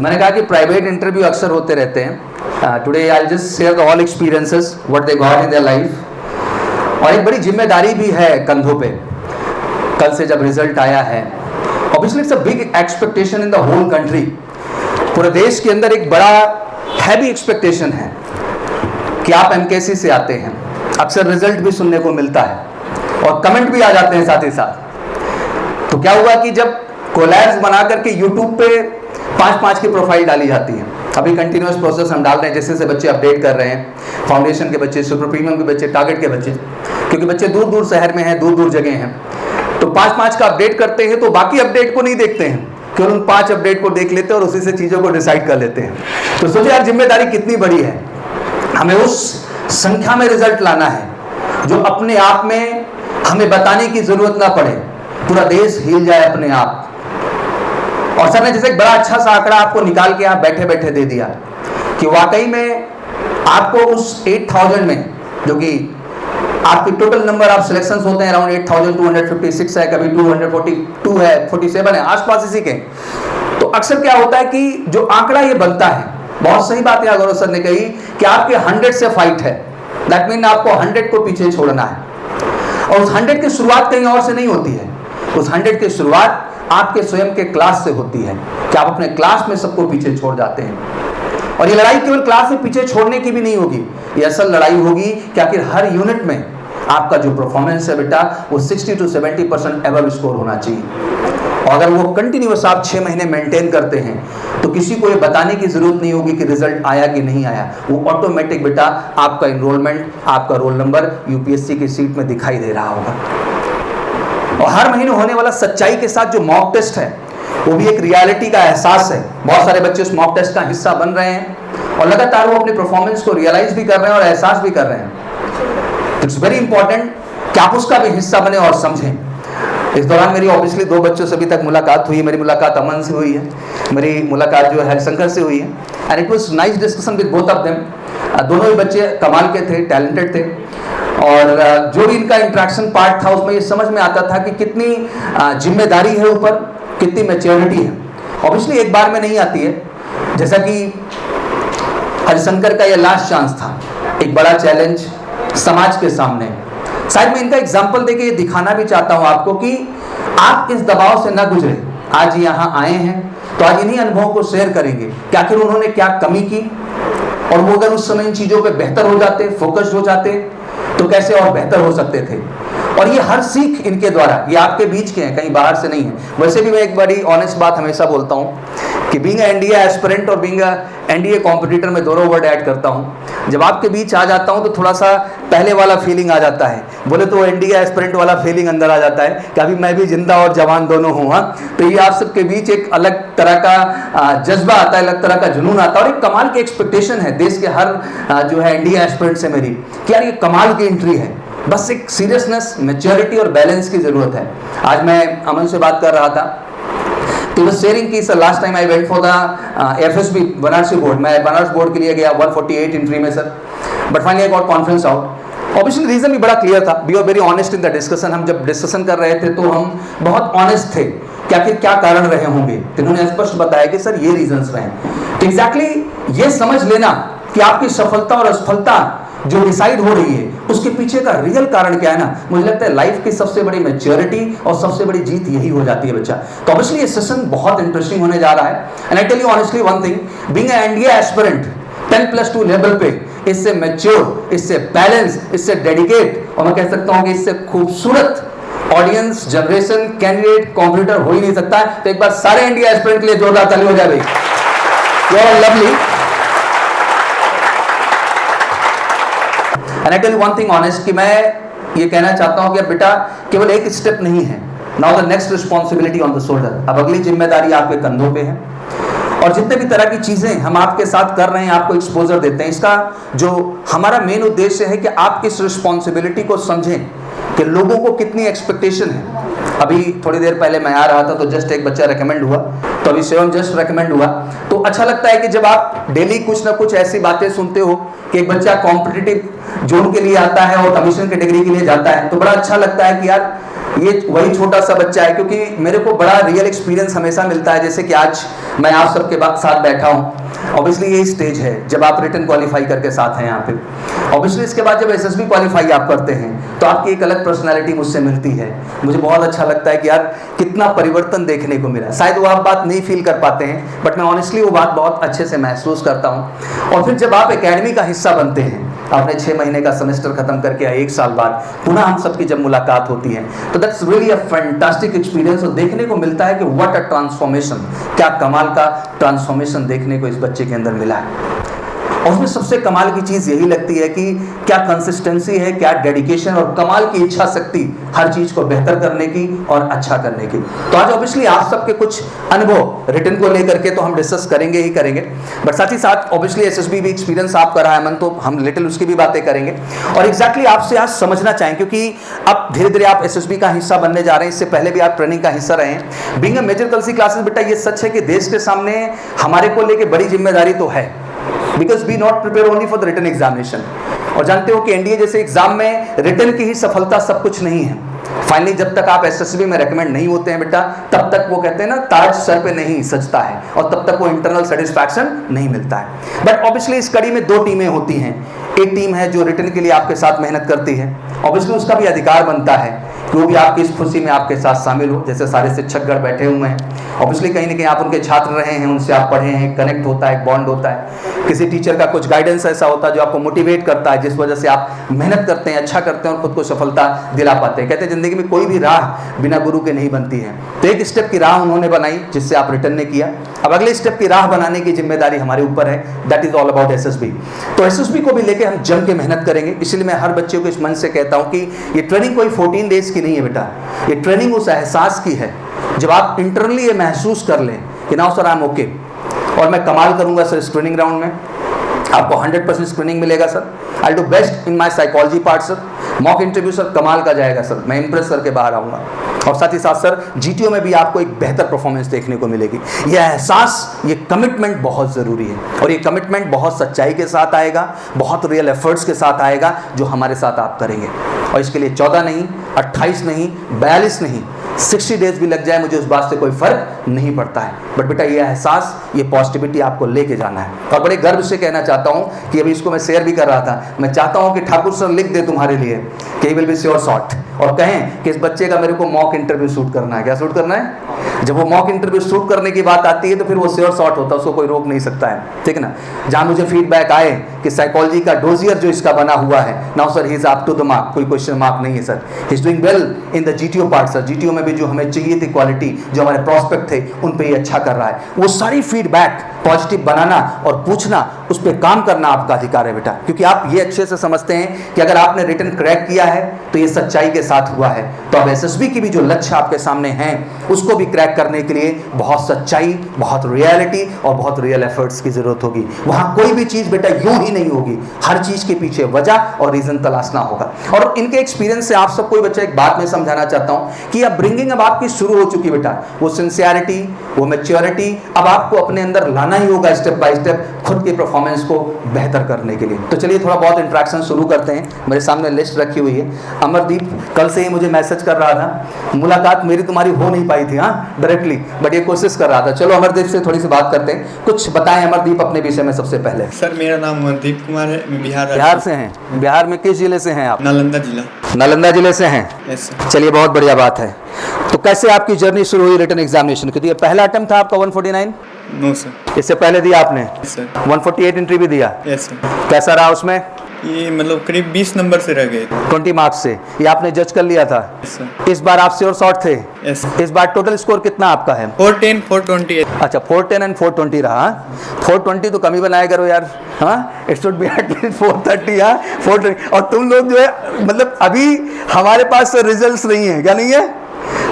मैंने कहा कि प्राइवेट इंटरव्यू अक्सर होते रहते हैं। Today I just share the all experiences what they got in their life. और एक बड़ी जिम्मेदारी भी है कंधों पे। कल से जब रिजल्ट आया है, obviously it's a big expectation in the whole country. पूरे देश के अंदर एक बड़ा हैवी एक्सपेक्टेशन है कि आप एमकेसी से आते हैं। अक्सर रिजल्ट भी सुनने को मिलता है और कमेंट भी आ जाते हैं साथ ही साथ। तो क्या हुआ कि जब कोलैब्स बना करके यूट्यूब पे 5-5 की प्रोफाइल डाली जाती है। अभी कंटिन्यूस प्रोसेस हम डाल रहे हैं, जैसे बच्चे अपडेट कर रहे हैं, फाउंडेशन के बच्चे, सुपर प्रीमियम के बच्चे, टारगेट के बच्चे, क्योंकि बच्चे दूर दूर शहर में हैं, दूर दूर जगह हैं। तो 5-5 का अपडेट करते हैं, तो बाकी अपडेट को नहीं देखते हैं, केवल उन 5 अपडेट को देख लेते हैं और उसी से चीज़ों को डिसाइड कर लेते हैं। तो सोचिए यार जिम्मेदारी कितनी बड़ी है। हमें उस संख्या में रिजल्ट लाना है जो अपने आप में हमें बताने की जरूरत ना पड़े, पूरा देश हिल जाए अपने आप। और सर ने जैसे एक बड़ा अच्छा सा आंकड़ा आपको निकाल के आप बैठे बैठे दे दिया कि वाकई में आपको उस 8000 में, जो कि आपकी टोटल नंबर ऑफ सिलेक्शंस होते हैं अराउंड 8256 है, कभी 242 है, 47 है, आसपास इसी के। तो अक्सर क्या होता है कि जो आंकड़ा ये बनता है, बहुत सही बात है गौरव सर ने कही कि आपके 100 से फाइट है। दैट मीन आपको 100 को पीछे छोड़ना है। और उस 100 की शुरुआत कहीं और से नहीं होती है। उस 100 की शुरुआत आपके स्वयं के क्लास से होती है कि आप अपने क्लास में सबको पीछे छोड़ जाते हैं। और ये लड़ाई केवल क्लास में पीछे छोड़ने की भी नहीं होगी, ये असल लड़ाई होगी कि आखिर हर यूनिट में आपका जो परफॉर्मेंस है बेटा वो 60 to 70% एबव स्कोर होना चाहिए। और अगर वो कंटिन्यूअस आप 6 महीने मेंटेन करते हैं तो किसी को ये बताने की जरूरत नहीं होगी कि रिजल्ट आया कि नहीं आया। वो ऑटोमेटिक बेटा आपका इनरोलमेंट, आपका रोल नंबर यूपीएससी की सीट में दिखाई दे रहा होगा। और हर महीने होने वाला सच्चाई के साथ जो मॉक टेस्ट है वो भी एक रियलिटी का एहसास है। बहुत सारे बच्चे उस मॉक टेस्ट का हिस्सा बन रहे हैं और लगातार वो अपने परफॉर्मेंस को रियलाइज भी कर रहे हैं और एहसास भी कर रहे हैं। इट्स वेरी इंपॉर्टेंट कि आप उसका भी हिस्सा बने और समझें। इस दौरान मेरी ऑब्वियसली 2 बच्चों से अभी तक मुलाकात हुई है। मेरी मुलाकात अमन से हुई है, मेरी मुलाकात जो है हरिशंकर से हुई है, and it was nice discussion with both of them. दोनों ही बच्चे कमाल के थे, टैलेंटेड थे। और जो भी इनका इंट्रैक्शन पार्ट था उसमें ये समझ में आता था कि कितनी जिम्मेदारी है ऊपर, कितनी मैच्योरिटी है। ऑब्वियसली एक बार में नहीं आती है। जैसा कि हरिशंकर का ये लास्ट चांस था, एक बड़ा चैलेंज समाज के सामने। शायद मैं इनका एग्जाम्पल देके ये दिखाना भी चाहता हूँ आपको कि आप इस दबाव से ना गुजरे। आज यहाँ आए हैं तो आज इन्हीं अनुभवों को शेयर करेंगे कि आखिर उन्होंने क्या कमी की, और वो अगर उस समय इन चीज़ों पे बेहतर हो जाते, फोकस्ड हो जाते, तो कैसे और बेहतर हो सकते थे। और ये हर सीख इनके द्वारा, ये आपके बीच के हैं, कहीं बाहर से नहीं है। वैसे भी मैं एक बड़ी ऑनेस्ट बात हमेशा बोलता हूँ कि बीइंग एनडीए एस्पिरेंट और बीइंग एनडीए कॉम्पिटिटर में दोनों वर्ड ऐड करता हूँ। जब आपके बीच आ जाता हूँ तो थोड़ा सा पहले वाला फीलिंग आ जाता है, बोले तो एनडीए एस्पिरेंट वाला फीलिंग अंदर आ जाता है कि अभी मैं भी जिंदा और जवान दोनों हूँ। हाँ, तो ये आप सबके बीच एक अलग तरह का जज्बा आता है, अलग तरह का जुनून आता है। और एक कमाल की एक्सपेक्टेशन है देश के हर जो है एनडीए एस्पिरेंट से मेरी कि यार ये कमाल की एंट्री है। बस एक सीरियसनेस, मैच्योरिटी और बैलेंस की जरूरत है। आज मैं अमन से बात कर रहा था तो बस शेयरिंग की sir, last time I went for the FSB Banarasi board. मैं बनारस बोर्ड के लिए गया 148 एंट्री में sir, but finally I got conference out. Obviously reason भी बड़ा क्लियर था, we are very honest in the discussion. हम जब डिस्कशन कर रहे थे तो हम बहुत ऑनेस्ट थे कि आखिर क्या कारण रहे होंगे। तो इन्होंने स्पष्ट बताया कि सर ये रीजंस रहे। तो एग्जैक्टली ये समझ लेना कि आपकी सफलता और असफलता जो डिसाइड हो रही है उसके पीछे का रियल कारण क्या है ना, मुझे लगता है लाइफ की सबसे बड़ी मैच्योरिटी और सबसे बड़ी जीत यही हो जाती है बच्चा। तो ऑब्वियसली ये सेशन बहुत इंटरेस्टिंग होने जा रहा है। And I tell you honestly one thing, being an NDA aspirant 10+2 level पे, इससे मैच्योर, इससे बैलेंस, इससे डेडिकेट और मैं कह सकता हूँ कि इससे खूबसूरत ऑडियंस, जनरेशन, कैंडिडेट, कॉम्पिटिटर हो ही नहीं सकता है। तो एक बार सारे एनडीए एस्पिरेंट के लिए जोरदार ताली हो जाए भाई। You are lovely. And I tell you one thing honest कि मैं ये कहना चाहता हूं कि अब बेटा केवल एक स्टेप नहीं है, now the next responsibility on the shoulder. अब अगली जिम्मेदारी आपके कंधों पे है। और जितने भी तरह की चीजें हम आपके साथ कर रहे हैं, आपको एक्सपोजर देते हैं, इसका जो हमारा मेन उद्देश्य है कि आप इस रिस्पॉन्सिबिलिटी को समझें कि लोगों को कितनी एक्सपेक्टेशन है। अभी थोड़ी देर पहले मैं आ रहा था तो जस्ट एक बच्चा रेकमेंड हुआ, तो अभी शिवम जस्ट रेकमेंड हुआ। तो अच्छा लगता है कि जब आप डेली कुछ ना कुछ ऐसी बातें सुनते हो कि एक बच्चा कॉम्पिटिटिव जोन के लिए आता है और कमीशन की डिग्री के लिए जाता है, तो बड़ा अच्छा लगता है कि यार ये वही छोटा सा बच्चा है, क्योंकि मेरे को बड़ा रियल एक्सपीरियंस हमेशा मिलता है। जैसे कि आज मैं आप सबके साथ बैठा हूँ, ऑब्वियसली यही स्टेज है जब आप रिटन क्वालिफाई करके साथ हैं यहाँ पे। ऑब्वियसली इसके बाद जब एसएसबी क्वालिफाई आप करते हैं तो आपकी एक अलग पर्सनालिटी मुझसे मिलती है। मुझे बहुत अच्छा लगता है कि यार कितना परिवर्तन देखने को मिला। शायद वो आप बात नहीं फील कर पाते हैं, बट मैं ऑनेस्टली वो बात बहुत अच्छे से महसूस करता हूँ। और फिर जब आप एकेडमी का हिस्सा बनते हैं, आपने 6 महीने का सेमेस्टर खत्म करके 1 साल बाद पुनः हम सबकी जब मुलाकात होती है, तो that's really a fantastic experience. और देखने को मिलता है कि व्हाट अ ट्रांसफॉर्मेशन, क्या कमाल का ट्रांसफॉर्मेशन देखने को इस बच्चे के अंदर मिला है। और उसमें सबसे कमाल की चीज़ यही लगती है कि क्या कंसिस्टेंसी है, क्या डेडिकेशन और कमाल की इच्छा शक्ति हर चीज़ को बेहतर करने की और अच्छा करने की। तो आज ऑब्वियसली आप सबके कुछ अनुभव रिटन को लेकर के तो हम डिस्कस करेंगे ही करेंगे, बट साथ ही साथ ऑब्वियसली एसएसबी भी एक्सपीरियंस आपका रहा है मन, तो हम लिटिल उसकी भी बातें करेंगे। और एग्जैक्टली आपसे आज समझना चाहें, क्योंकि अब धीरे धीरे आप एसएसबी का हिस्सा बनने जा रहे हैं, इससे पहले भी आप ट्रेनिंग का हिस्सा रहे हैं। Being a major Kalsi classes, बेटा ये सच है कि देश के सामने हमारे को लेके बड़ी जिम्मेदारी तो है, because we not prepare only for the written examination. और जानते हो कि एनडीए जैसे एग्जाम में रिटन की ही सफलता सब कुछ नहीं है। फाइनली जब तक आप एसएसबी में रेकमेंड नहीं होते हैं बेटा, तब तक वो कहते हैं ना ताज सर पे नहीं सजता है, और तब तक वो इंटरनल सेटिस्फैक्शन नहीं मिलता है। बट ऑब्वियसली इस कड़ी में 2 टीमें होती हैं। एक टीम है जो रिटन के लिए आपके साथ मेहनत करती है, ऑब्वियसली उसका भी अधिकार बनता है कि वो भी आपकी इस खुशी में आपके साथ शामिल हो। जैसे सारे शिक्षकगण बैठे हुए हैं, ऑब्वियसली कहीं ना कहीं आप उनके छात्र रहे हैं, उनसे आप पढ़े हैं, कनेक्ट होता है, बॉन्ड होता है। किसी टीचर का कुछ गाइडेंस ऐसा होता है जो आपको मोटिवेट करता है, जिस वजह से आप मेहनत करते हैं, अच्छा करते हैं और खुद को सफलता दिला पाते हैं। कहते हैं जिंदगी में कोई भी राह बिना गुरु के नहीं बनती है। तो एक स्टेप की राह उन्होंने बनाई जिससे आप रिटन ने किया। अब अगले स्टेप की राह बनाने की जिम्मेदारी हमारे ऊपर है, that is all about SSB. तो एसएसबी को भी लेके हम जम के मेहनत करेंगे। इसलिए मैं हर बच्चे को इस मन से कहता हूं कि ये ट्रेनिंग कोई 14 डेज की नहीं है बेटा, ये ट्रेनिंग उस एहसास की है जब आप इंटरनली ये महसूस कर लें कि now sir I am okay, और मैं कमाल करूंगा सर इस ट्रेनिंग ग्राउंड में, आपको 100% स्क्रीनिंग मिलेगा sir, I do best in my psychology part sir, mock interview sir कमाल का जाएगा सर, मैं इंप्रेस करके बाहर आऊँगा। और साथ ही साथ सर जीटीओ में भी आपको एक बेहतर परफॉर्मेंस देखने को मिलेगी। ये एहसास, ये कमिटमेंट बहुत ज़रूरी है, और ये कमिटमेंट बहुत सच्चाई के साथ आएगा, बहुत रियल एफर्ट्स के साथ आएगा जो हमारे साथ आप करेंगे। और इसके लिए 14 नहीं, 28 नहीं, 42 नहीं, 60 डेज भी लग जाए, मुझे उस बात से कोई फर्क नहीं पड़ता है। बट बेटा ये एहसास, ये पॉजिटिविटी आपको लेके जाना है। और बड़े गर्व से कहना चाहता हूँ कि अभी इसको मैं शेयर भी कर रहा था, मैं चाहता हूँ कि ठाकुर सर लिख दे तुम्हारे लिए कि he will be sure shot, और कहें कि इस बच्चे का मेरे को मॉक इंटरव्यू शूट करना है। क्या शूट करना है? जब वो मॉक इंटरव्यू शूट करने की बात आती है तो फिर वो श्योर शॉट होता है, उसको कोई रोक नहीं सकता है, ठीक है ना। जहाँ मुझे फीडबैक आए कि साइकोलॉजी का डोजियर जो इसका बना हुआ है, now sir he is up to the mark, कोई क्वेश्चन मार्क नहीं है sir, he is doing well in the GTO part sir, GTO में भी जो हमें चाहिए थी क्वालिटी, जो हमारे प्रोस्पेक्ट थे उन पे ये अच्छा कर रहा है। वो सारी फीडबैक पॉजिटिव बनाना और पूछना, उस पर काम करना आपका अधिकार है बेटा, क्योंकि आप ये अच्छे से समझते हैं कि अगर आपने रिटन क्रैक किया है तो ये सच्चाई के साथ हुआ है। तो अब एसएसबी की भी जो लक्ष्य आपके सामने हैं उसको भी क्रैक करने के लिए बहुत सच्चाई, बहुत रियलिटी और बहुत रियल एफर्ट्स की जरूरत होगी। वहां कोई भी चीज बेटा यूं ही नहीं होगी, हर चीज के पीछे वजह और रीजन तलाशना होगा। और इनके एक्सपीरियंस से आप सबको बच्चा एक बात मैं समझाना चाहता हूं कि अब ब्रिंगिंग अब आपकी शुरू हो चुकी बेटा, वो सिंसियरिटी, वो मैच्योरिटी अब आपको अपने अंदर लाना ही होगा स्टेप बाय स्टेप, खुद के परफॉर्मेंस को बेहतर करने के लिए। तो चलिए थोड़ा बहुत इंटरेक्शन शुरू करते हैं। मेरे सामने लिस्ट रखी हुई है। अमरदीप कल से ही मुझे मैसेज कर रहा था, मुलाकात मेरी तुम्हारी हो नहीं पाई थी हाँ डायरेक्टली, बट ये कोशिश कर रहा था। चलो अमरदीप से थोड़ी सी बात करते हैं, कुछ बताएं अमरदीप अपने विषय में सबसे पहले। सर मेरा नाम अमरदीप कुमार है, मैं बिहार से हैं। बिहार में किस जिले से हैं आप? नालंदा जिला। नालंदा जिले से हैं? Yes sir. चलिए बहुत बढ़िया बात है। तो कैसे आपकी जर्नी शुरू हुई रिटन एग्जामिनेशन की? ये पहला अटेम्प्ट था आपका 149? No sir. इससे पहले दिया आपने? सर 148 एंट्री भी दिया? Yes sir. कैसा रहा उसमें? ये मतलब करीब 20 नंबर से रह गए। 20 मार्क्स से ये आपने जज कर लिया था? Yes sir. इस बार आप श्योर शॉट थे? यस। इस बार टोटल स्कोर कितना आपका है? 410 420। अच्छा 410 एंड 420 रहा। 420 तो कम ही बनाया करो यार, हाँ इट शुड बी एटलीस्ट 430। हाँ 420। और तुम लोग जो है मतलब अभी हमारे पास रिजल्ट्स नहीं है, क्या नहीं है,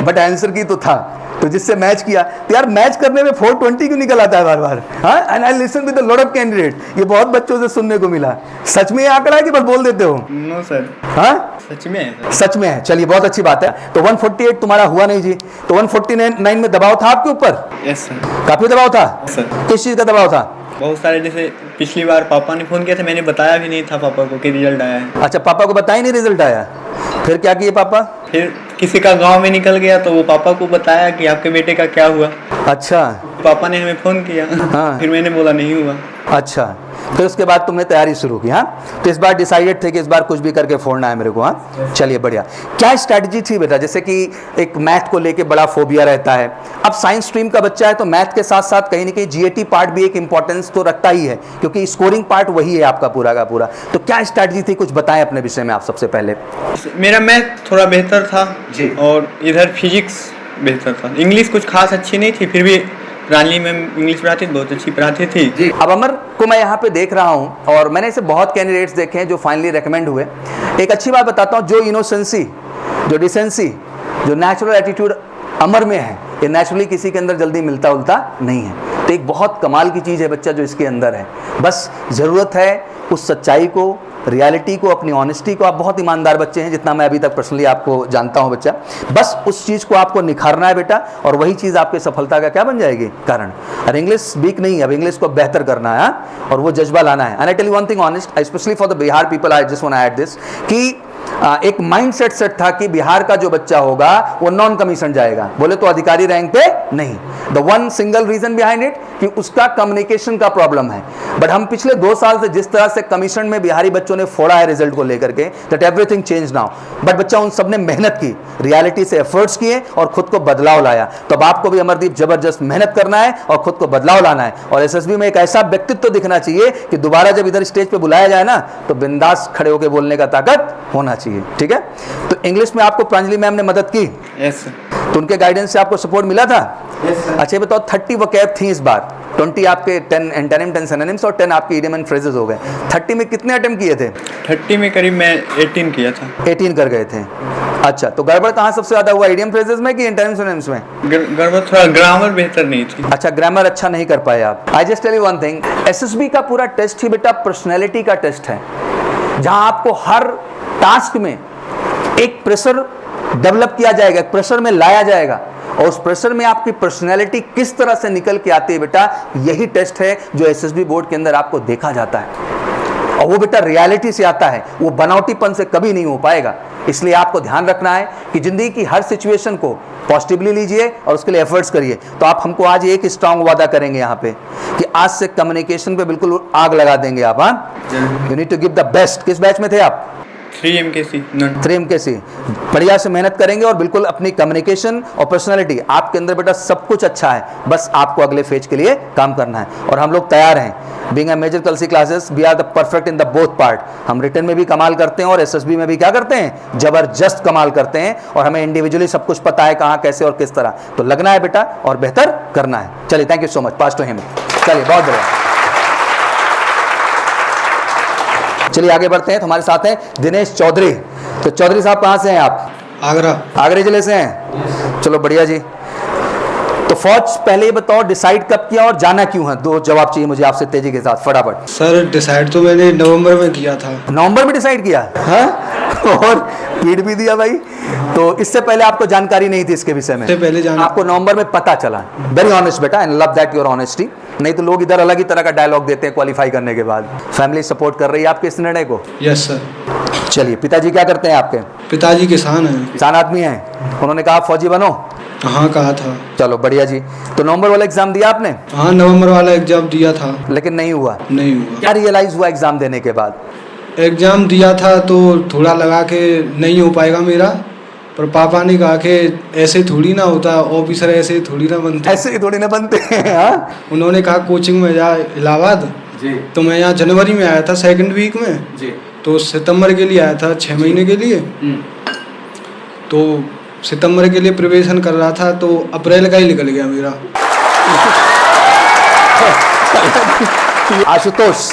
बट आंसर की तो था, तो जिससे मैच किया। तो यार मैच करने में 420 क्यों निकल आता है बार बार? हाँ and I listen with a lot of candidate, ये बहुत बच्चों से सुनने को मिला। सच में ये आंकड़ा है कि बस बोल देते हो? No sir. हाँ सच में है। सच में है। चलिए बहुत अच्छी बात है। तो 148 तुम्हारा हुआ नहीं जी, तो 149 में दबाव था आपके ऊपर? Yes sir. काफी दबाव था सर। किस चीज का दबाव था? बहुत सारे, जैसे पिछली बार पापा ने फोन किया था, मैंने बताया भी नहीं था पापा को कि रिजल्ट आया है। अच्छा पापा को बताया नहीं रिजल्ट आया, फिर क्या किए पापा? फिर किसी का गांव में निकल गया तो वो पापा को बताया कि आपके बेटे का क्या हुआ। अच्छा। पापा ने हमें फ़ोन किया। हाँ। फिर मैंने बोला नहीं हुआ। अच्छा, फिर उसके बाद तुमने तैयारी शुरू की। हाँ, तो इस बार डिसाइडेड थे कि इस बार कुछ भी करके फोड़ना है मेरे को। हाँ, चलिए बढ़िया। क्या स्ट्रैटेजी थी बेटा? जैसे कि एक मैथ को लेके बड़ा फोबिया रहता है, अब साइंस स्ट्रीम का बच्चा है तो मैथ के साथ साथ कहीं ना कहीं जीएटी पार्ट भी एक इंपॉर्टेंस तो रखता ही है, क्योंकि स्कोरिंग पार्ट वही है आपका पूरा का पूरा। तो क्या स्ट्रैटेजी थी, कुछ बताएं अपने विषय में आप सबसे पहले। मेरा मैथ थोड़ा बेहतर था जी। और इधर फिजिक्स बेहतर था। इंग्लिश कुछ खास अच्छी नहीं थी, फिर भी रानी मैम इंग्लिश पढ़ाती थी, बहुत अच्छी पढ़ाती थी। जी। अब अमर को मैं यहाँ पे देख रहा हूँ और मैंने ऐसे बहुत कैंडिडेट्स देखे हैं जो फाइनली रेकमेंड हुए। एक अच्छी बात बताता हूँ, जो इनोसेंसी, जो डिसेंसी, जो नेचुरल एटीट्यूड अमर में है, ये नेचुरली किसी के अंदर जल्दी मिलता उलता नहीं है। तो एक बहुत कमाल की चीज़ है बच्चा जो इसके अंदर है। बस ज़रूरत है उस सच्चाई को, रियलिटी को, अपनी ऑनेस्टी को। आप बहुत ईमानदार बच्चे हैं जितना मैं अभी तक पर्सनली आपको जानता हूं बच्चा। बस उस चीज़ को आपको निखारना है बेटा, और वही चीज़ आपके सफलता का क्या बन जाएगी, कारण। और इंग्लिश वीक नहीं है, अब इंग्लिश को बेहतर करना है और वो जज्बा लाना है। And I tell you one thing honest, specially for the Bihar people, I just want to add this कि एक माइंडसेट सेट था कि बिहार का जो बच्चा होगा वो नॉन कमीशन जाएगा, बोले तो अधिकारी रैंक पे नहीं। The one single reason behind it कि उसका कम्युनिकेशन का प्रॉब्लम है। बट हम पिछले 2 साल से जिस तरह से कमीशन में बिहारी बच्चों ने फोड़ा है रिजल्ट को लेकर के, that everything change now. But बच्चा उन सब ने मेहनत की, रियलिटी से एफर्ट्स किए और खुद को बदलाव लाया। तो अब आपको भी अमरदीप जबरदस्त मेहनत करना है और खुद को बदलाव लाना है, और एसएसबी में एक ऐसा व्यक्तित्व दिखना चाहिए कि दोबारा जब इधर स्टेज पे बुलाया जाए ना तो बिंदास खड़े होकर बोलने का ताकत होना चाहिए। ठीक है, तो इंग्लिश में आपको प्रांजलि मैम ने मदद की। यस। तो उनके गाइडेंस से आपको सपोर्ट मिला था। Yes sir. अच्छा, ये बताओ 30 वोकैब थी इस बार, 20 आपके 10 एंटोनिम 10 सिनोनिम्स और 10 आपके इडियम एंड फ्रेजेस हो गए। 30 में कितने अटेम्प्ट किए थे? 30 में करीब मैं 18 किया था। 18 कर गए थे। अच्छा, तो गड़बड़ कहाँ सबसे ज्यादा हुआ, इडियम फ्रेजेस में कि एंटोनिम सिनोनिम्स में? गड़बड़ थोड़ा ग्रामर बेहतर नहीं थी। अच्छा, ग्रामर अच्छा नहीं कर पाए आप। I just tell you one thing, SSB का पूरा टेस्ट ही बेटा पर्सनैलिटी का टेस्ट है, जहां आपको हर टास्क में एक प्रेशर डेवलप किया जाएगा, एक प्रेशर में लाया जाएगा, और उस प्रेशर में आपकी पर्सनैलिटी किस तरह से निकल के आती है बेटा, यही टेस्ट है जो एसएसबी बोर्ड के अंदर आपको देखा जाता है। और वो बेटा रियलिटी से आता है, वो बनावटीपन से कभी नहीं हो पाएगा। इसलिए आपको ध्यान रखना है कि जिंदगी की हर सिचुएशन को पॉजिटिवली लीजिए और उसके लिए एफर्ट्स करिए। तो आप हमको आज एक स्ट्रांग वादा करेंगे यहाँ पे कि आज से कम्युनिकेशन पे बिल्कुल आग लगा देंगे आप। हाँ, you need to give the best. किस बैच में थे आप? 3MKC। 3MKC। बढ़िया से मेहनत करेंगे और बिल्कुल अपनी कम्युनिकेशन और पर्सनालिटी आपके अंदर बेटा सब कुछ अच्छा है, बस आपको अगले फेज के लिए काम करना है। और हम लोग तैयार हैं। Being a major Kalsi classes we are the perfect in the both part. हम रिटन में भी कमाल करते हैं और एसएसबी में भी क्या करते हैं, जबरदस्त कमाल करते हैं, और हमें इंडिविजुअली सब कुछ पता है कहाँ कैसे और किस तरह। तो लगना है बेटा और बेहतर करना है। चलिए, thank you so much. Pass to him. चलिए, बहुत बढ़िया। चलिए आगे बढ़ते हैं। तो हमारे साथ हैं दिनेश चौधरी। तो चौधरी साहब कहाँ से हैं आप? आगरा। आगरा जिले से हैं। चलो बढ़िया जी। तो फौज पहले ये बताओ डिसाइड कब किया और जाना क्यों है? 2 जवाब चाहिए मुझे आपसे तेजी के साथ, फटाफट। सर डिसाइड तो मैंने नवंबर में किया था। नवंबर में डिसाइड किया है और पीट भी दिया भाई। तो इससे पहले आपको जानकारी नहीं थी इसके विषय में? इससे पहले आपको नवंबर में पता चला। वेरी ऑनेस्ट बेटा, and love that your honesty. नहीं तो लोग इधर अलग ही तरह का डायलॉग देते हैं क्वालिफाई करने के बाद। फैमिली सपोर्ट कर रही है आपके इस निर्णय को? Yes sir. चलिए, पिताजी क्या करते हैं आपके? पिताजी किसान हैं। किसान आदमी हैं, उन्होंने कहा फौजी बनो? हाँ, कहा था। चलो बढ़िया जी। तो नवंबर वाला एग्जाम दिया आपने? हाँ, नवंबर वाला एग्जाम दिया था। लेकिन नहीं हुआ? नहीं हुआ। क्या रियलाइज हुआ एग्जाम देने के बाद? एग्जाम दिया था तो थोड़ा लगा के नहीं हो पाएगा मेरा, पर पापा ने कहा कि ऐसे थोड़ी ना होता, ऑफिसर ऐसे थोड़ी ना बनते। ऐसे ही थोड़ी ना बनते हैं। हाँ? उन्होंने कहा कोचिंग में जा इलाहाबाद जी। तो मैं यहाँ जनवरी में आया था, 2nd वीक में। जी। तो सितंबर के लिए आया था, 6 महीने के लिए। तो सितंबर के लिए प्रिपरेशन कर रहा था, तो अप्रैल का ही निकल गया मेरा। आशुतोष,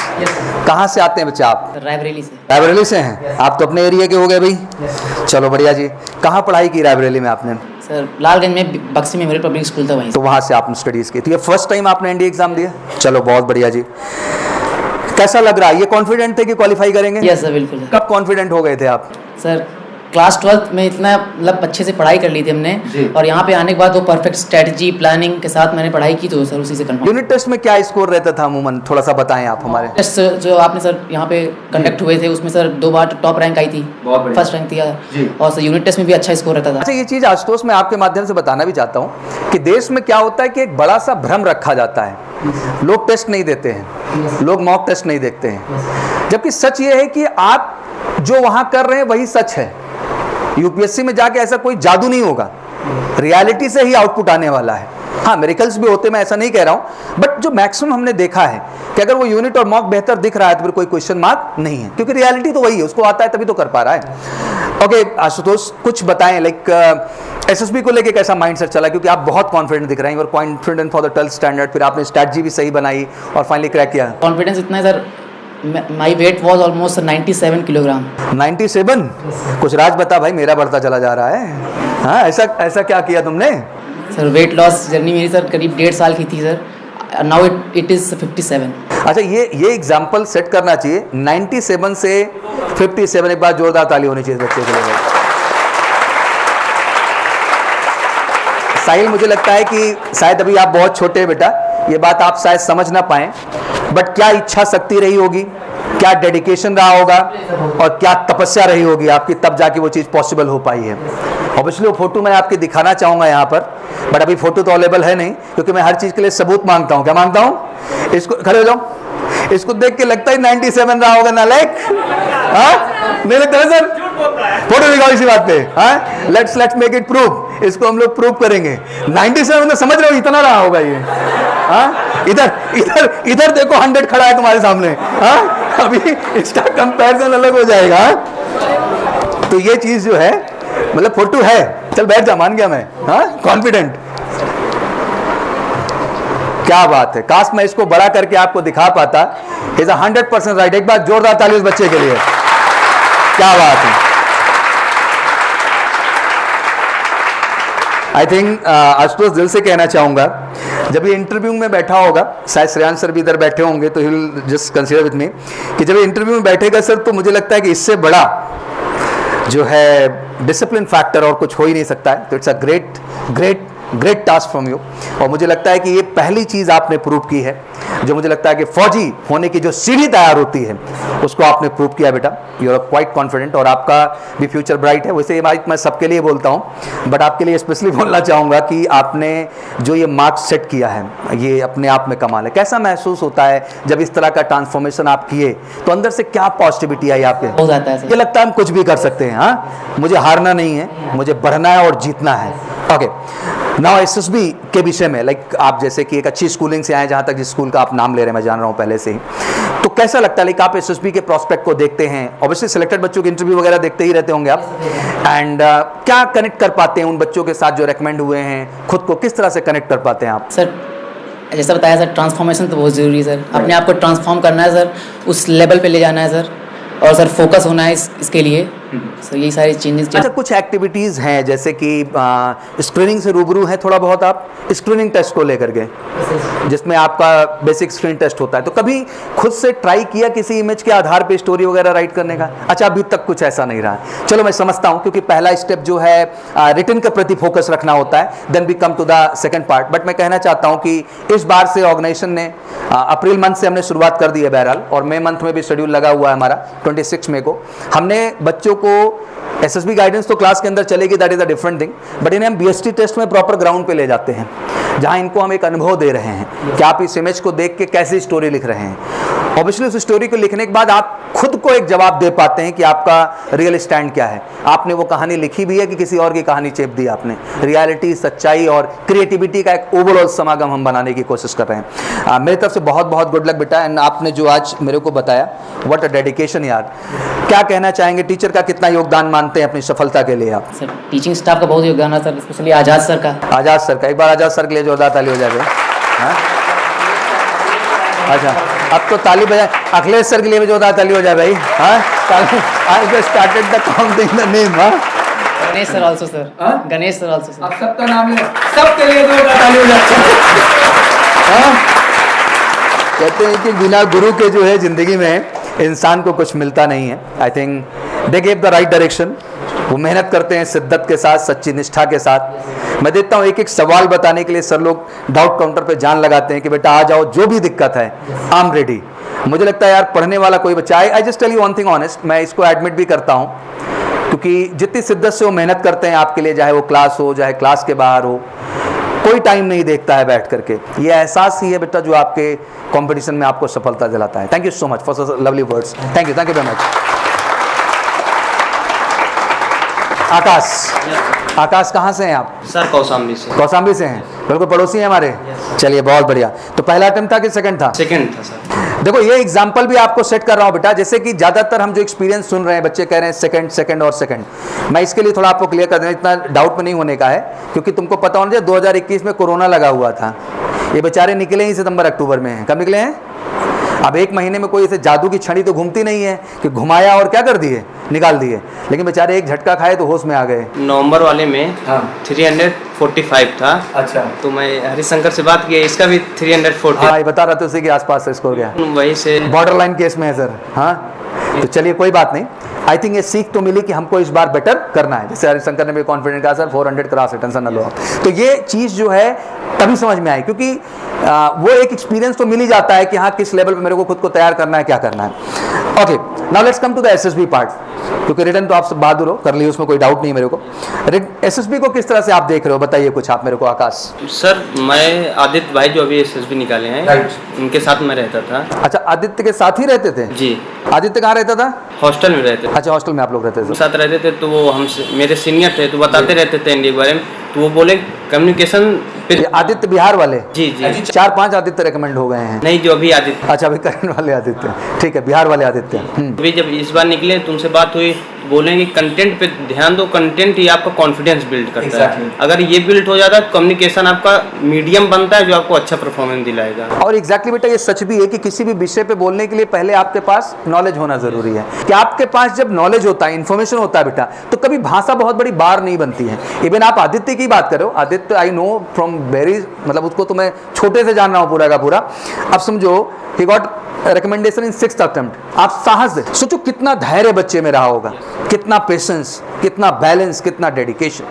कहाँ से आते हैं बच्चे आप? रायबरेली से। रायबरेली से हैं आप? तो अपने एरिया के हो गए भाई। चलो बढ़िया जी। कहाँ पढ़ाई की रायबरेली में आपने? सर लालगंज में बक्सी मेमोरियल पब्लिक स्कूल था, वहीं तो वहाँ से आपने स्टडीज़ की। तो ये फर्स्ट टाइम आपने एनडीए एग्जाम दिया? चलो बहुत बढ़िया जी। कैसा लग रहा है? ये कॉन्फिडेंट थे कि क्वालिफाई करेंगे? यस सर, बिल्कुल सर। कब कॉन्फिडेंट हो गए थे आप? सर क्लास 12th में इतना मतलब अच्छे से पढ़ाई कर ली थी हमने, जी। और यहाँ पे आने के बाद वो परफेक्ट स्ट्रेटजी प्लानिंग के साथ मैंने पढ़ाई की, तो सर उसी से कंफर्म। यूनिट टेस्ट में क्या स्कोर रहता था अमूमन, थोड़ा सा बताएं आप हमारे। टेस्ट जो आपने सर यहाँ पे कंडक्ट हुए थे उसमें सर 2 बार टॉप रैंक आई थी, बहुत बढ़िया। फर्स्ट रैंक जी। थी, और सर यूनिट टेस्ट में भी अच्छा स्कोर रहता था। अच्छा, ये चीज़ आशुतोष मैं आपके माध्यम से बताना भी चाहता हूँ कि देश में क्या होता है कि एक बड़ा सा भ्रम रखा जाता है, लोग टेस्ट नहीं देते हैं, लोग मॉक टेस्ट नहीं देखते हैं, जबकि सच ये है कि आप जो वहाँ कर रहे हैं वही सच है। यूपीएससी में जाके ऐसा कोई जादू नहीं होगा, रियलिटी से ही आउटपुट आने वाला है। हाँ, मेरिकल्स भी होते, मैं ऐसा नहीं कह रहा हूँ, बट जो मैक्सिमम हमने देखा है कि अगर वो यूनिट और मॉक बेहतर दिख रहा है तो फिर कोई क्वेश्चन मार्क नहीं है, क्योंकि रियलिटी तो वही है, उसको आता है तभी तो कर पा रहा है। ओके आशुतोष, कुछ बताएं लाइक एसएसबी को लेके कैसा माइंडसेट चला, क्योंकि आप बहुत कॉन्फिडेंट दिख रहे हैं, confident for the 12th standard, फिर आपने स्ट्रैटेजी भी सही बनाई और फाइनली क्रैक किया। कॉन्फिडेंस इतना है sir, my weight was almost 97 kilogram. 97? कुछ राज बता भाई, मेरा बढ़ता चला जा रहा है। हाँ, ऐसा क्या किया तुमने? सर वेट लॉस जर्नी मेरी सर करीब 1.5 साल की थी सर, नाउ इट इज़ 57। अच्छा, ये एग्जाम्पल सेट करना चाहिए, 97 से 57, एक बार जोरदार ताली होनी चाहिए बच्चे के लिए। साहिल, मुझे लगता है कि शायद अभी आप बहुत छोटे हैं बेटा, ये बात आप शायद समझ ना पाएं, बट क्या इच्छा शक्ति रही होगी, क्या डेडिकेशन रहा होगा और क्या तपस्या रही होगी आपकी, तब जाके वो चीज़ पॉसिबल हो पाई है। ऑब्वियसली वो फोटो मैं आपकी दिखाना चाहूँगा यहाँ पर, बट अभी फोटो तो अवेलेबल है नहीं, क्योंकि मैं हर चीज़ के लिए सबूत मांगता हूँ। क्या मांगता हूँ? इसको खड़े हो जाओ, इसको देख के लगता है 97 रहा होगा नालायक। हाँ, नहीं लगता है सर? फोटो दिखाओ इसी बात पे। हाँ, लेट्स मेक इट प्रूव, इसको हम लोग प्रूव करेंगे। 97 तो समझ रहे हो इतना रहा होगा ये। हाँ, इधर देखो 100 खड़ा है तुम्हारे सामने। हाँ, अभी इसका कंपैरिजन अलग हो जाएगा। तो ये चीज जो है, मतलब फोटो है, चल बैठ जा, मान गया मैं। हाँ, कॉन्फिडेंट, क्या बात है। काश मैं इसको बड़ा करके आपको दिखा पाता। Is 100% right. एक बार जोरदार ताली उस बच्चे के लिए, क्या बात है। आई थिंक आशुतोष, दिल से कहना चाहूँगा, जब ये इंटरव्यू में बैठा होगा, शायद श्रेयांश सर भी इधर बैठे होंगे, तो he will just consider with me कि जब ये इंटरव्यू में बैठेगा सर, तो मुझे लगता है कि इससे बड़ा जो है डिसिप्लिन फैक्टर और कुछ हो ही नहीं सकता है। तो it's a great task from you, और मुझे लगता है कि ये पहली चीज़ आपने प्रूव की है, जो मुझे लगता है कि फौजी होने की जो सीढ़ी तैयार होती है उसको आपने प्रूव किया बेटा। यू आर क्वाइट कॉन्फिडेंट और आपका भी फ्यूचर ब्राइट है। वैसे ये बात मैं सबके लिए बोलता हूँ, बट आपके लिए स्पेशली बोलना चाहूँगा कि आपने जो ये मार्क्स सेट किया है, ये अपने आप में कमाल है। कैसा महसूस होता है जब इस तरह का ट्रांसफॉर्मेशन आप किए, तो अंदर से क्या पॉजिटिविटी आई आपके? हो जाता है सर। ये लगता है हम कुछ भी कर सकते हैं। हाँ, मुझे हारना नहीं है, मुझे बढ़ना है और जीतना है। ओके, नाउ एसएसबी के विषय में, लाइक आप जैसे कि एक अच्छी स्कूलिंग से आए, जहाँ तक जिस स्कूल का आप नाम ले रहे हैं मैं जान रहा हूँ पहले से ही, तो कैसा लगता है लाइक आप एसएसबी के प्रोस्पेक्ट को देखते हैं? ऑब्वियसली सिलेक्टेड बच्चों के इंटरव्यू वगैरह देखते ही रहते होंगे आप, एंड क्या कनेक्ट कर पाते हैं उन बच्चों के साथ जो रेकमेंड हुए हैं? खुद को किस तरह से कनेक्ट कर पाते हैं आप? सर जैसा बताया सर, ट्रांसफॉर्मेशन तो बहुत ज़रूरी है सर। अपने आप को ट्रांसफॉर्म करना है सर, उस लेवल पे ले जाना है सर, और सर फोकस होना है इसके लिए सर। यही सारी चेंजेस। अच्छा, कुछ एक्टिविटीज़ हैं जैसे कि स्क्रीनिंग से रूबरू है थोड़ा बहुत, आप स्क्रीनिंग टेस्ट को लेकर के, जिसमें आपका बेसिक स्क्रीन टेस्ट होता है, तो कभी खुद से ट्राई किया किसी इमेज के आधार पे स्टोरी वगैरह राइट करने का? अच्छा, अभी तक कुछ ऐसा नहीं रहा। चलो मैं समझता हूँ, क्योंकि पहला स्टेप जो है रिटन के प्रति फोकस रखना होता है, then we come to the second part. But मैं कहना चाहता हूँ कि इस बार से ऑर्गेनाइजेशन ने अप्रैल मंथ से हमने शुरुआत कर दी है बहरहाल, और मई मंथ में भी शेड्यूल लगा हुआ है हमारा 26 मई को। हमने बच्चों को एसएसबी गाइडेंस तो क्लास के अंदर चलेगी, that is a different thing, but इन्हें हम बीएसटी टेस्ट में प्रॉपर ग्राउंड पे ले जाते हैं, जहां इनको हम एक अनुभव दे रहे हैं कि आप इस इमेज को देख के कैसी स्टोरी लिख रहे हैं। ऑब्वियसली उस स्टोरी को लिखने के बाद आप खुद को एक जवाब दे पाते हैं कि आपका रियल स्टैंड क्या है। आपने वो कहानी लिखी भी है कि किसी और की कहानी चेप दी आपने? रियलिटी, सच्चाई और क्रिएटिविटी का एक ओवरऑल समागम हम बनाने की कोशिश कर रहे हैं। मेरी तरफ से बहुत बहुत गुड लक बेटा, एंड आपने जो आज मेरे को बताया, व्हाट अ डेडिकेशन यार। क्या कहना चाहेंगे, टीचर का कितना योगदान मानते हैं अपनी सफलता के लिए आप? सर टीचिंग स्टाफ का बहुत योगदान है सर, स्पेशली आज़ाद सर का। आज़ाद सर का, एक बार आज़ाद सर के लिए जोरदार ताली हो जाए। हाँ, अच्छा, अब तो ताली बजाए अखिलेश सर के लिए भी जोरदार ताली हो जाए भाई। हाँ, I just started the counting the name. हाँ, Ganesh sir also sir, Ganesh sir also sir. अब सबका नाम ले, सबके लिए जोरदार ताली हो जाए। हाँ, कहते हैं कि बिना गुरु के जो है जिंदगी में इंसान को कुछ मिलता नहीं है। I think they gave the right direction, वो मेहनत करते हैं शिद्दत के साथ, सच्ची निष्ठा के साथ। मैं देखता हूँ एक एक सवाल बताने के लिए सर लोग डाउट काउंटर पे जान लगाते हैं कि बेटा आ जाओ, जो भी दिक्कत है आई एम रेडी। मुझे लगता है यार पढ़ने वाला कोई बच्चा, I just tell you one thing honest, मैं इसको एडमिट भी करता हूँ, क्योंकि जितनी शिद्दत से वो मेहनत करते हैं आपके लिए, चाहे वो क्लास हो चाहे क्लास के बाहर हो, कोई टाइम नहीं देखता है बैठ करके। ये एहसास ही है बेटा जो आपके कंपटीशन में आपको सफलता दिलाता है। Thank you so much for such lovely words. Thank you very much. Akash, Akash कहाँ से हैं आप? सर कौशाम्बी से। कौशाम्बी से हैं, बिल्कुल पड़ोसी हैं हमारे। चलिए बहुत बढ़िया। तो पहला अटेम्प्ट था कि सेकंड था? सेकंड था सर। देखो ये एग्जाम्पल भी आपको सेट कर रहा हूं बेटा, जैसे कि ज्यादातर हम जो एक्सपीरियंस सुन रहे हैं, बच्चे कह रहे हैं सेकंड सेकंड और सेकंड। मैं इसके लिए थोड़ा आपको क्लियर कर देना, इतना डाउट में नहीं होने का है, क्योंकि तुमको पता होना चाहिए 2021 में कोरोना लगा हुआ था। ये बेचारे निकले ही सितंबर अक्टूबर में हैं। कब निकले हैं? अब एक महीने में कोई ऐसे जादू की छड़ी तो घूमती नहीं है कि घुमाया और क्या कर दिए, निकाल दिए, लेकिन बेचारे एक झटका खाए तो होश में आ गए। नवंबर वाले में 345 था। अच्छा, तो मैं हरिशंकर से बात किया, इसका भी 340। हाँ ये बता रहा था उसी के आसपास स्कोर गया, वही से बॉर्डर लाइन केस में है सर। हाँ तो चलिए कोई बात नहीं, आई थिंक ये सीख तो मिली कि हमको इस बार बेटर करना है। जैसे हरिशंकर ने भी कॉन्फिडेंट कहा सर 400 क्रॉस है, टेंशन न लो आप। तो ये चीज़ जो है तभी समझ में आई, क्योंकि वो एक एक्सपीरियंस तो मिल ही जाता है कि हाँ किस लेवल पे मेरे को खुद को तैयार करना है, क्या करना है। Okay now let's come to the SSB part, क्योंकि रिटर्न तो आप बहादुर हो, कर लिए, उसमें कोई डाउट नहीं मेरे को। एसएसबी को किस तरह से आप देख रहे हो, बताइए कुछ आप मेरे को। आकाश सर, मैं आदित्य भाई जो अभी SSB निकाले हैं, उनके साथ मैं रहता था। अच्छा, आदित्य के साथ ही रहते थे? जी। आदित्य कहाँ रहता था? हॉस्टल में रहते थे। अच्छा, हॉस्टल में आप लोग रहते थे? साथ रहते थे, तो वो हमसे मेरे सीनियर थे, तो बताते रहते थे इंडिया के बारे में। तो वो बोले कम्युनिकेशन पे। आदित्य बिहार वाले? जी जी। 4-5 आदित्य रेकमेंड हो गए हैं। नहीं, जो अभी आदित्य। अच्छा, अभी करंट वाले आदित्य, ठीक है, बिहार वाले आदित्य। अभी जब इस बार निकले, तुमसे बात हुई, बोलेंगे कंटेंट पे ध्यान दो, कंटेंट ही आपका कॉन्फिडेंस बिल्ड करता है। अगर ये बिल्ड हो जाता है, कम्युनिकेशन आपका मीडियम बनता है जो आपको अच्छा परफॉर्मेंस दिलाएगा। और एग्जैक्टली बेटा ये सच भी है कि किसी भी विषय पे बोलने के लिए पहले आपके पास नॉलेज होना जरूरी है। कि आपके पास जब नॉलेज होता है, इन्फॉर्मेशन होता है बेटा, तो कभी भाषा बहुत बड़ी बार नहीं बनती है। इवन आप आदित्य की बात करो, Aditya I know from very, मतलब उसको तो मैं छोटे से जान रहा हूँ पूरा का पूरा। अब समझो he got recommendation in 6th attempt. आप साहस से सोचो कितना धैर्य बच्चे में रहा होगा, कितना पेशेंस, कितना बैलेंस, कितना डेडिकेशन,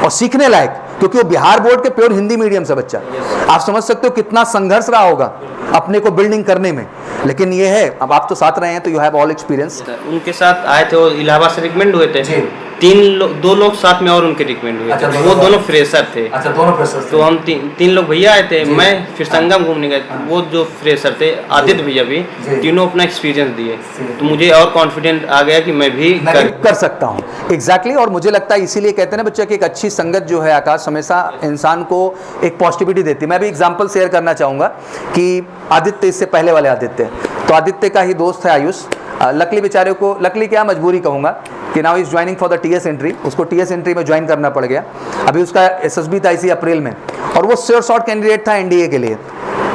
और सीखने लायक, क्योंकि वो बिहार बोर्ड के प्योर हिंदी मीडियम से बच्चा। आप समझ सकते हो कितना संघर्ष रहा होगा अपने को बिल्डिंग करने में। लेकिन ये है, अब आप तो साथ रहे हैं तो यू हैव ऑल एक्सपीरियंस। उनके साथ आए थे, वो इलाहाबाद से रिकमेंड हुए थे। 2 लोग साथ में और उनके रिकमेंड हुए थे। वो दोनों फ्रेशर थे। अच्छा, दोनों फ्रेशर। तो हम 3 लोग भैया आए थे, मैं फिर संगम घूमने गए। वो जो फ्रेशर थे, आदित्य भैया भी, तीनों अपना एक्सपीरियंस दिए। तो मुझे और कॉन्फिडेंट आ गया कि मैं भी कर सकता हूँ। एग्जैक्टली। और मुझे लगता है इसीलिए कहते हैं ना बच्चा कि एक अच्छी संगत जो है आकाश हमेशा इंसान को एक पॉजिटिविटी देती है। मैं भी एग्जांपल शेयर करना चाहूँगा कि आदित्य, इससे पहले वाले आदित्य, तो आदित्य का ही दोस्त है आयुष। लकली बेचारे को, लकली क्या मजबूरी कहूँगा, कि now is joining for the TS entry. उसको TS एंट्री में ज्वाइन करना पड़ गया। अभी उसका SSB था इसी अप्रैल में, और वो श्योर शॉर्ट कैंडिडेट था NDA के लिए।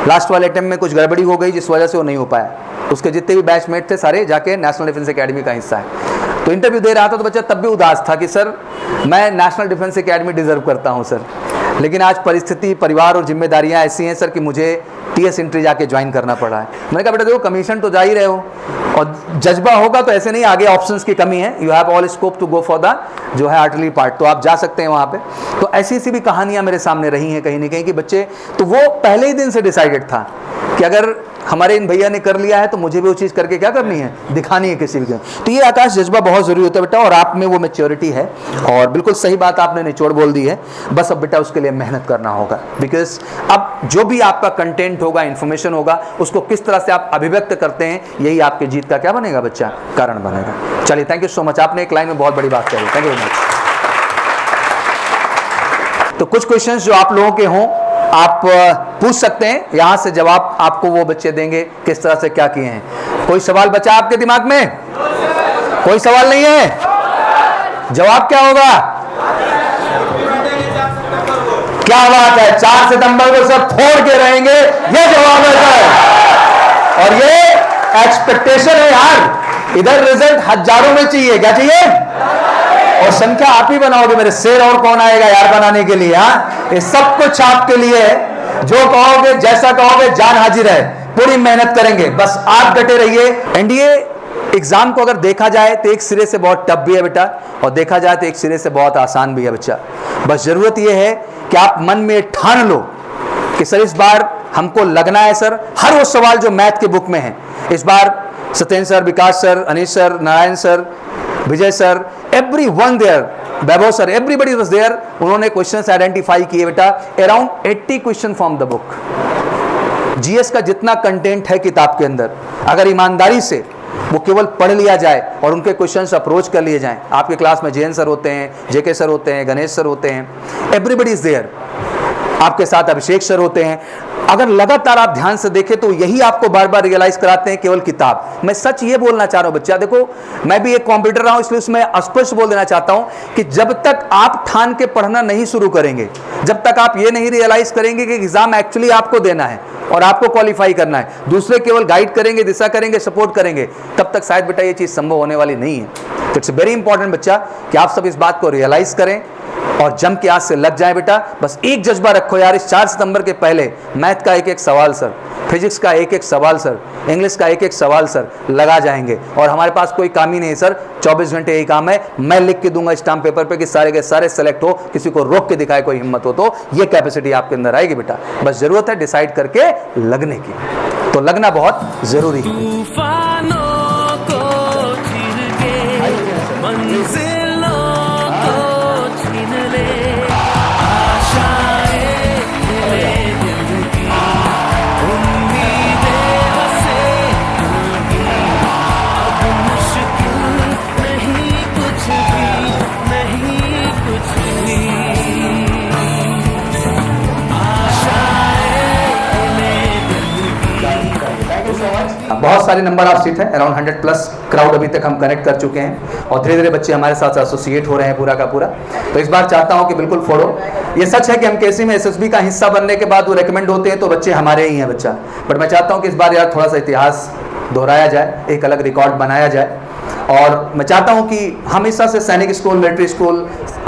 लास्ट वाले अटेम्प्ट में कुछ गड़बड़ी हो गई जिस वजह से वो नहीं हो पाया। उसके जितने भी बैचमेट थे सारे जाके नेशनल डिफेंस एकेडमी का हिस्सा है। तो इंटरव्यू दे रहा था तो बच्चा तब भी उदास था कि सर मैं नेशनल डिफेंस एकेडमी डिजर्व करता हूँ सर, लेकिन आज परिस्थिति, परिवार और जिम्मेदारियां ऐसी हैं सर कि मुझे TS एंट्री जाके ज्वाइन करना पड़ा है। मैंने कहा बेटा देखो, कमीशन तो जा ही रहे हो, और जज्बा होगा तो ऐसे नहीं, आगे ऑप्शंस की कमी है, you have all scope to go for the जो है आर्टिलरी पार्ट, तो आप जा सकते हैं वहाँ पे। तो ऐसी ऐसी भी कहानियाँ मेरे सामने रही हैं कहीं ना कहीं कि बच्चे, तो वो पहले ही दिन से डिसाइडेड था कि अगर हमारे इन भैया ने कर लिया है तो मुझे भी वो चीज़ करके क्या करनी है, दिखानी है किसी भी। तो ये आकाश जज्बा बहुत ज़रूरी होता है बेटा, और आप में वो मैच्योरिटी है, और बिल्कुल सही बात आपने निचोड़ बोल दी है। बस अब बेटा उसके लिए मेहनत करना होगा, बिकॉज अब जो भी आपका कंटेंट होगा, इन्फॉर्मेशन होगा, उसको किस तरह से आप अभिव्यक्त करते हैं, यही आपके जीत का क्या बनेगा बच्चा, कारण बनेगा। चलिए, थैंक यू सो मच, आपने एक लाइन में बहुत बड़ी बात कही, थैंक यू वेरी मच। तो कुछ क्वेश्चंस जो आप लोगों के हों आप पूछ सकते हैं, यहाँ से जवाब आपको वो बच्चे देंगे किस तरह से क्या किए हैं। कोई सवाल बचा आपके दिमाग में? कोई सवाल नहीं है? जवाब क्या होगा? क्या बात है, 4 सितंबर को सब फोड़ के रहेंगे, ये जवाब है सर। और ये एक्सपेक्टेशन है यार, इधर रिजल्ट हजारों में चाहिए, क्या चाहिए? और संख्या आप ही बनाओगे मेरे शेर, और कौन आएगा यार बनाने के लिए? हाँ, ये सब कुछ आपके लिए है, जो कहोगे, जैसा कहोगे, जान हाजिर है, पूरी मेहनत करेंगे, बस आप डटे रहिए। NDA एग्जाम को अगर देखा जाए तो एक सिरे से बहुत टफ भी है बेटा, और देखा जाए तो एक सिरे से बहुत आसान भी है बच्चा। बस जरूरत यह है कि आप मन में ठान लो कि सर इस बार हमको लगना है सर हर वो सवाल जो मैथ के बुक में है, इस बार Satyendra sir, Vikas sir, Anish sir, Narayan sir, Vijay sir, everyone there, Vaibhav sir, everybody was there, उन्होंने क्वेश्चंस आइडेंटिफाई किए बेटा, around 80 question from the book. GS का जितना कंटेंट है किताब के अंदर, अगर ईमानदारी से वो केवल पढ़ लिया जाए और उनके क्वेश्चंस अप्रोच कर लिए जाएं। आपके क्लास में जैन सर होते हैं, जेके सर होते हैं, गणेश सर होते हैं, एवरीबडी इज देयर, आपके साथ अभिषेक सर होते हैं। अगर लगातार आप ध्यान से देखें तो यही आपको बार बार रियलाइज कराते हैं केवल किताब। मैं सच ये बोलना चाह रहा हूं बच्चा, देखो मैं भी एक कॉम्पिटिटर रहा हूं, इसलिए उसमें स्पष्ट बोल देना चाहता हूं कि जब तक आप ठान के पढ़ना नहीं शुरू करेंगे, जब तक आप ये नहीं रियलाइज करेंगे कि एग्जाम एक्चुअली आपको देना है और आपको क्वालिफाई करना है, दूसरे केवल गाइड करेंगे, दिशा करेंगे, सपोर्ट करेंगे, तब तक शायद बेटा ये चीज संभव होने वाली नहीं है। तो इट्स वेरी इंपॉर्टेंट बच्चा कि आप सब इस बात को रियलाइज करें और जम के आज से लग जाए बेटा। बस एक जज्बा रखो यार, इस 4 सितंबर के पहले मैथ का एक एक सवाल सर, फिजिक्स का एक एक सवाल सर, इंग्लिश का एक एक सवाल सर लगा जाएंगे। और हमारे पास कोई काम ही नहीं सर, 24 घंटे यही काम है, मैं लिख के दूंगा स्टाम्प पेपर पे कि सारे के सारे सेलेक्ट हो, किसी को रोक के दिखाए कोई हिम्मत हो तो ये कैपेसिटी आपके अंदर आएगी बेटा। बस जरूरत है डिसाइड करके लगने की, तो लगना बहुत जरूरी है। बहुत सारे नंबर ऑफ सीट है, अराउंड 100+ क्राउड अभी तक हम कनेक्ट कर चुके हैं और धीरे धीरे बच्चे हमारे साथ एसोसिएट हो रहे हैं पूरा का पूरा। तो इस बार चाहता हूं कि बिल्कुल फॉलो। ये सच है कि हम केसी में एसएसबी का हिस्सा बनने के बाद वो रेकमेंड होते हैं तो बच्चे हमारे ही हैं बच्चा, बट मैं चाहता हूं कि इस बार यार थोड़ा सा इतिहास दोहराया जाए, एक अलग रिकॉर्ड बनाया जाए। और मैं चाहता हूं कि हमेशा से सैनिक स्कूल, मिलिट्री स्कूल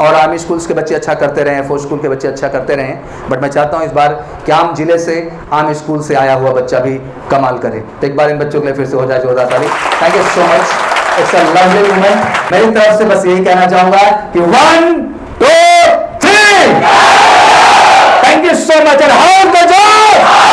और आर्मी स्कूल्स के बच्चे अच्छा करते रहे हैं, फौज स्कूल के बच्चे अच्छा करते रहे हैं, बट मैं चाहता हूं इस बार कि आम जिले से, आर्मी स्कूल से आया हुआ बच्चा भी कमाल करे। तो एक बार इन बच्चों के लिए फिर से हो जाए जोरदार ताली। Thank you so much, it's a lovely moment. मेरी तरफ से बस यही कहना चाहूंगा कि 1 2 3 thank you so much and how the job.